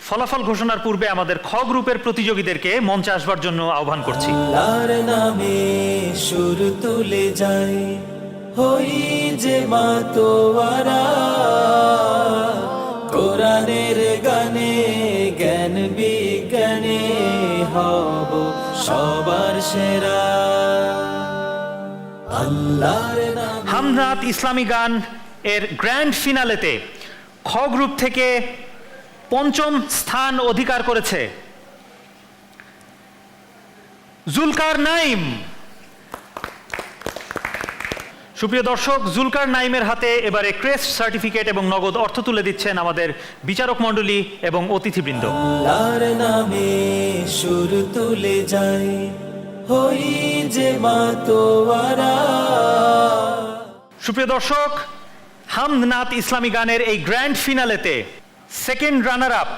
ফলাফল ঘোষণার পূর্বে আমাদের খ গ্রুপের প্রতিযোগীদেরকে মঞ্চে আসবার জন্য আহ্বান করছি। আল্লাহর নামে সুর তুলে যাই, হই যে মাতোয়ারা। কোরআনের গানে জ্ঞান বিজ্ঞানে হব সবার সেরা। আল্লাহর নামে হামদনাত ইসলামী গান এর গ্র্যান্ড ফিনালেতে খ গ্রুপ থেকে 5ম স্থান অধিকার করেছে জুলকার নাইম। সুপ্রিয় দর্শক, জুলকার নাইমের হাতে এবারে ক্রেস্ট, সার্টিফিকেট এবং নগদ অর্থ তুলে দিচ্ছেন আমাদের বিচারক মণ্ডলী এবং অতিথিবৃন্দ। আল্লাহর নামে সুর তুলে যাই, হই যে মাতোয়ারা। সুপ্রিয় দর্শক, হামদনাত ইসলামী গানের এই গ্র্যান্ড ফিনালেতে সেকেন্ড রানার আপ,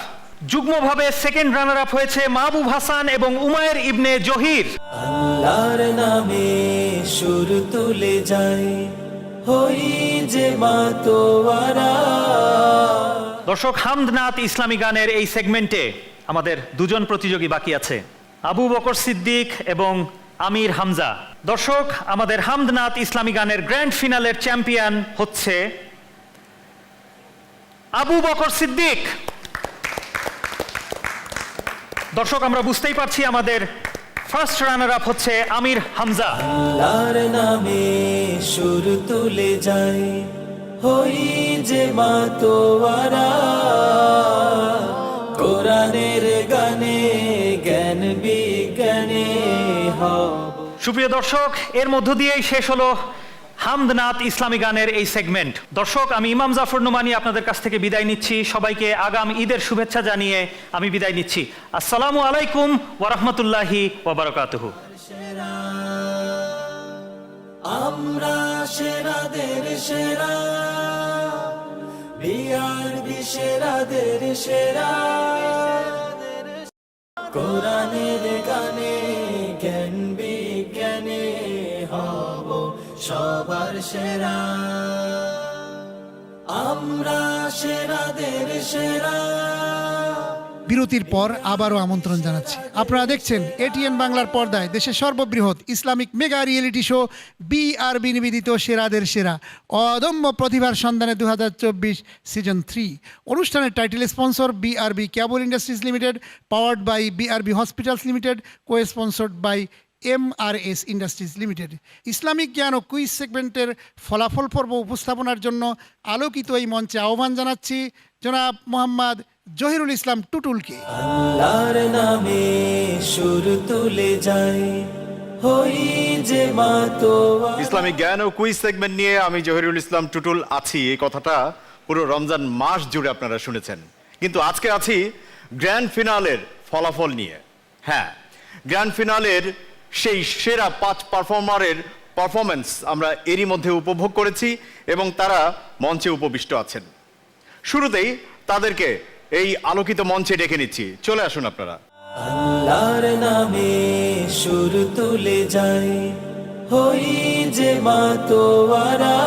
যুগ্মভাবে সেকেন্ড রানার আপ হয়েছে মাহবুব হাসান এবং উমায়ের ইবনে জহির। আল্লাহর নামে সুর তুলে যাই, হই যে মাতোয়ারা। দর্শক, হামদনাত ইসলামী গানের এই সেগমেন্টে আমাদের 2 জন প্রতিযোগী বাকি আছে, আবু বকর সিদ্দিক এবং আমির হামজা। দর্শক, আমাদের হামদনাত ইসলামী গানের গ্র্যান্ড ফিনালের চ্যাম্পিয়ন হচ্ছে আবু বকর সিদ্দিক। দর্শক আমরা বুঝতেই পারছি আমাদের ফার্স্ট রানার আপ হচ্ছে আমির হামজা। আল্লাহর নামে সুর তুলে যাই, হই যে মাতোয়ারা, কোরআনের গানে জ্ঞান বিজ্ঞানে হব। সুপ্রিয় দর্শক, এর মধ্য দিয়েই শেষ হলো হামদনাত ইসলামী গানের এই সেগমেন্ট। দর্শক, আমি ইমাম জাফর নোমানী আপনাদের কাছ থেকে বিদায় নিচ্ছি। সবাইকে আগাম ঈদের শুভেচ্ছা জানিয়ে আমি বিদায় নিচ্ছি। আসসালামু আলাইকুম ওয়া রাহমাতুল্লাহি ওয়া বারাকাতুহু। আমরা সেরাদের সেরা, বিআরবি সেরাদের সেরা, কোরআনের গানে জ্ঞান বিজ্ঞানে হব সবার সেরা। আমরা সেরাদের সেরা। বিরতির পর আবারও আমন্ত্রণ জানাচ্ছি। আপনারা দেখছেন এটিএন বাংলার পর্দায় দেশের সর্ববৃহৎ Islamic mega reality show BRB নিবেদিত সেরাদের সেরা অদম্য প্রতিভার সন্ধানে 2024 সিজন 3। অনুষ্ঠানের title sponsor BRB cable industries limited, powered by BRB hospitals limited, co sponsored by MRS industries limited. Islamic জ্ঞান ও কুইজ সেগমেন্টের ফলাফল পর্ব উপস্থাপনার জন্য আলোকিত এই মঞ্চে আহ্বান জানাচ্ছি জনাব মোহাম্মদ জহিরুল ইসলাম টুটুলকে। আল্লাহর নামে সুর তুলে যাই, হই যে মাতোয়ারা। ইসলামিক জ্ঞান ও কুইজ সেগমেন্ট নিয়ে আমি জহিরুল ইসলাম টুটুল আছি, এই কথাটা পুরো রমজান মাস জুড়ে আপনারা শুনেছেন। কিন্তু আজকে আছি গ্র্যান্ড ফিনালের ফলাফল নিয়ে। হ্যাঁ, গ্র্যান্ড ফিনালের সেই সেরা 5 পারফর্মারের পারফরমেন্স আমরা এরই মধ্যে উপভোগ করেছি এবং তারা মঞ্চে উপবিষ্ট আছেন। শুরুতেই তাদেরকে এই আলোকিত মঞ্চে ডেকে নিচ্ছি, চলে আসুন আপনারা। আল্লাহর নামে সুর তুলে যাই, হই যে মাতোয়ারা,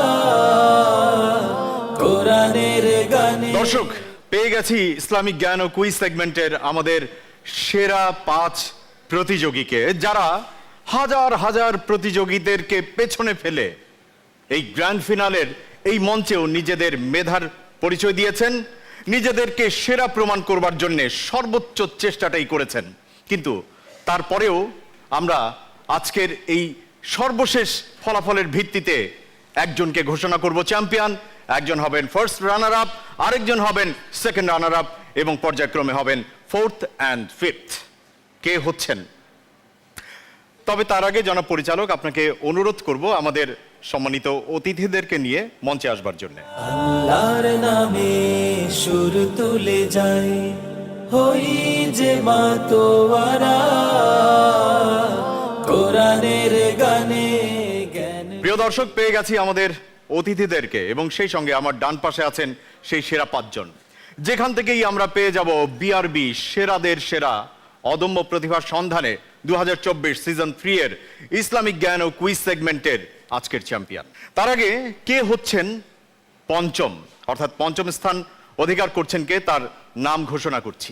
কোরআনের গানে। দর্শক, পেয়ে গেছি ইসলামিক জ্ঞান ও কুইজ সেগমেন্টের আমাদের সেরা 5 প্রতিযোগীকে, যারা হাজার হাজার প্রতিযোগীদেরকে পেছনে ফেলে এই গ্র্যান্ড ফিনালের এই মঞ্চেও নিজেদের মেধার পরিচয় দিয়েছেন, নিজেদেরকে সেরা প্রমাণ করবার জন্য সর্বোচ্চ চেষ্টাটাই করেছেন। কিন্তু তারপরেও আমরা আজকের এই সর্বশেষ ফলাফলের ভিত্তিতে একজনকে ঘোষণা করব চ্যাম্পিয়ন, একজন হবেন ফার্স্ট রানার আপ, আরেকজন হবেন সেকেন্ড রানার আপ এবং পর্যায়ক্রমে হবেন 4th and 5th। কে হচ্ছেন? তবে তার আগে জনাব পরিচালক, আপনাকে অনুরোধ করব আমাদের সম্মানিত অতিথিদেরকে নিয়ে মঞ্চে আসবার জন্য। আল্লাহর নামে সুর তুলে যাই, হই যে মাতোয়ারা, কোরআনের গানে জ্ঞান। প্রিয় দর্শক, পেয়ে গেছি আমাদের অতিথিদেরকে এবং সেই সঙ্গে আমার ডান পাশে আছেন সেই সেরা 5 জন, যেখান থেকেই আমরা পেয়ে যাব বিআরবি সেরাদের সেরা অদম্য প্রতিভার সন্ধানে 2024 সিজন 3 এর ইসলামিক জ্ঞান ও কুইজ সেগমেন্টের আজকের চ্যাম্পিয়ন। তার আগে কে হচ্ছেন পঞ্চম, অর্থাৎ পঞ্চম স্থান অধিকার করছেন কে, তার নাম ঘোষণা করছি।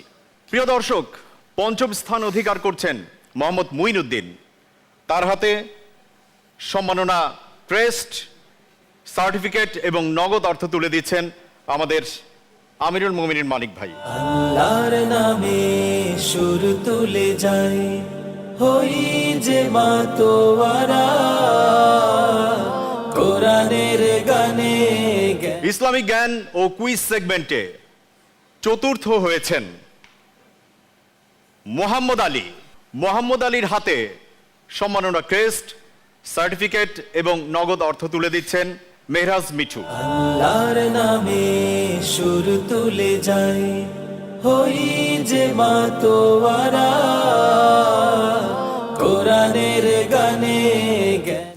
প্রিয় দর্শক, পঞ্চম স্থান অধিকার করছেন মোহাম্মদ মুইনুদ্দিন। তার হাতে সম্মাননা ক্রেস্ট, সার্টিফিকেট এবং নগদ অর্থ তুলে দিচ্ছেন আমাদের আমিরুল মুমিনিন মানিক ভাই। আল্লাহর নামে সুর তুলে যাই, হই যে মাতোয়ারা, কোরআনের গানে। ইসলামিক জ্ঞান ও কুইজ সেগমেন্টে চতুর্থ হয়েছেন মোহাম্মদ আলী। মোহাম্মদ আলীর হাতে সম্মাননা ক্রেস্ট, সার্টিফিকেট এবং নগদ অর্থ তুলে দিচ্ছেন মেহরাজ মিঠু। আল্লাহর নামে সুর তুলে যাই, হই যে মাতোয়ারা, কোরআনের গানে।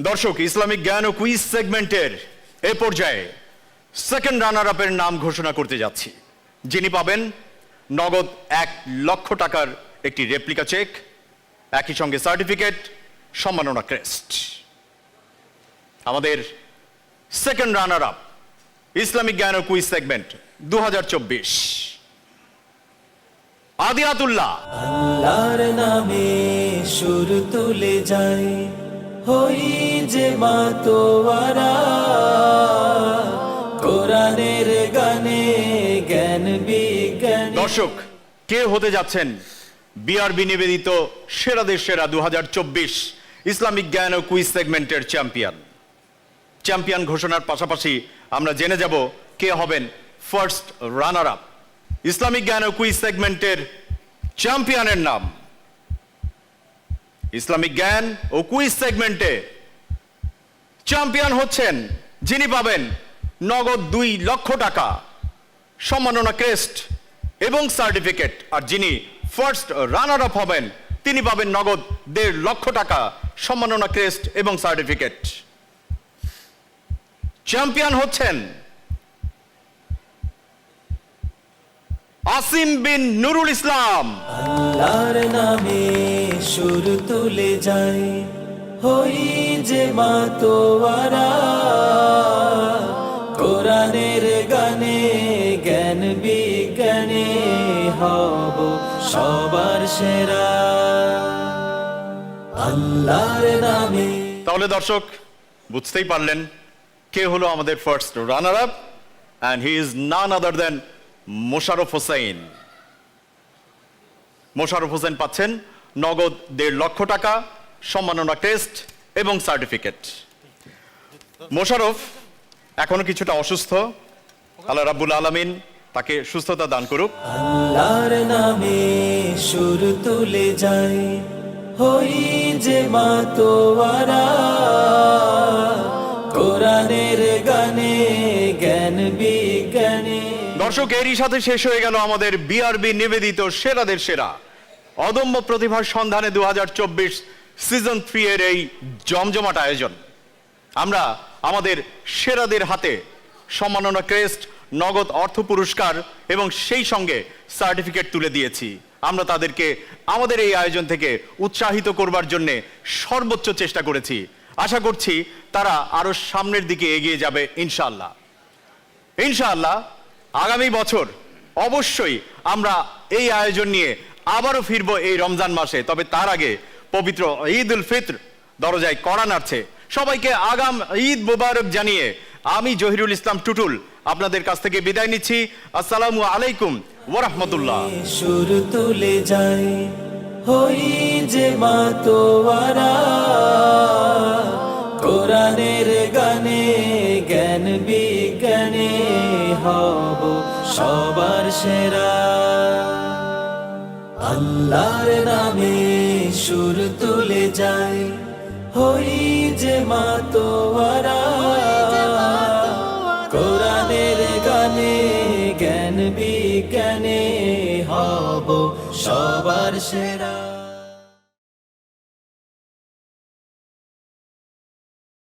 দর্শক, ইসলামিক জ্ঞান ও কুইজ সেগমেন্টের এ পর্যায়ে সেকেন্ড রানার আপের নাম ঘোষণা করতে যাচ্ছি, যিনি পাবেন নগদ 1 লক্ষ টাকার একটি রেপ্লিকা চেক, একই সঙ্গে সার্টিফিকেট, সম্মাননা ক্রেস্ট। আমাদের সেকেন্ড রানার আপ ইসলামিক জ্ঞান ও কুইজ সেগমেন্ট 2024 আদিয়াতুল্লাহ। আল্লাহর নামে সুর তুলে যাই, হই যে মাতোয়ারা, কোরআনের গানে জ্ঞান বিজ্ঞান। দর্শক, কে হতে যাচ্ছেন বিআরবি নিবেদিত সেরাদের সেরা 2024 ইসলামিক জ্ঞান ও কুইজ সেগমেন্টের চ্যাম্পিয়ন ঘোষণার পাশাপাশি আমরা জেনে যাব কে হবেন ফার্স্ট রানার আপ। ইসলামিক জ্ঞান ও কুইজ সেগমেন্টের চ্যাম্পিয়নের নাম, ইসলামিক জ্ঞান ও কুইজ সেগমেন্টে চ্যাম্পিয়ন হচ্ছেন যিনি পাবেন নগদ 2 লক্ষ টাকা, সম্মাননা ক্রেস্ট এবং সার্টিফিকেট। আর যিনি ফার্স্ট রানার আপ হবেন তিনি পাবেন নগদ 1.5 লক্ষ টাকা, সম্মাননা ক্রেস্ট এবং সার্টিফিকেট। চ্যাম্পিয়ন হচ্ছেন আসিম বিন নুরুল ইসলাম। আল্লাহর নামে সুর তুলে যাই, হই যে মাতোয়ারা, কোরআনের গানে জ্ঞান বিজ্ঞানে হব সবার সেরা। আল্লাহর নামে। তাহলে দর্শক বুঝতেই পারলেন কে হলো আমাদের first runner up, and he is none other than Mosharraf Hossain. Mosharraf Hossain পাচ্ছেন নগদ 1.5 লক্ষ টাকা, সম্মাননা ক্রেস্ট এবং সার্টিফিকেট। মোশাররফ এখনো কিছুটা অসুস্থ, আল্লাহ রাব্বুল আলামিন তাকে সুস্থতা দান করুক। আল্লাহর নামে সুর তুলে যাই, হই যে মাতোয়ারা, কোরআনের গানে জ্ঞান বিজ্ঞানে। দর্শক এরই সাথে শেষ হয়ে গেল আমাদের বিআরবি নিবেদিত সেরাদের সেরা অদম্য প্রতিভার সন্ধানে 2024 সিজন 3 এর এই জমজমাট আয়োজন। আমরা আমাদের সেরাদের হাতে সম্মাননা ক্রেস্ট, নগদ অর্থ পুরস্কার এবং সেই সঙ্গে সার্টিফিকেট তুলে দিয়েছি। আমরা তাদেরকে আমাদের এই আয়োজন থেকে উৎসাহিত করবার জন্য সর্বোচ্চ চেষ্টা করেছি। আশা করছি তারা আরো সামনের দিকে এগিয়ে যাবে ইনশাআল্লাহ। ইনশাআল্লাহ আগামী বছর অবশ্যই আমরা এই আয়োজন নিয়ে আবারও ফিরবো এই রমজান মাসে। তবে তার আগে পবিত্র ঈদ উল ফিত্র দরজায় কড়া নাড়ছে। সবাইকে আগাম ঈদ মোবারক জানিয়ে আমি জহিরুল ইসলাম টুটুল আপনাদের কাছ থেকে বিদায় নিচ্ছি। আসসালামু আলাইকুম ওয়া রাহমাতুল্লাহ। সুর তুলে যাই, হই যে মাতোয়ারা, কোরআনের গানে জ্ঞান বিজ্ঞানে হব সবার সেরা। আল্লাহর নামে সুর তুলে যাই, হই যে মাতোয়ারা, কোরআনের গানে জ্ঞান বিজ্ঞানে হব সবার সেরা।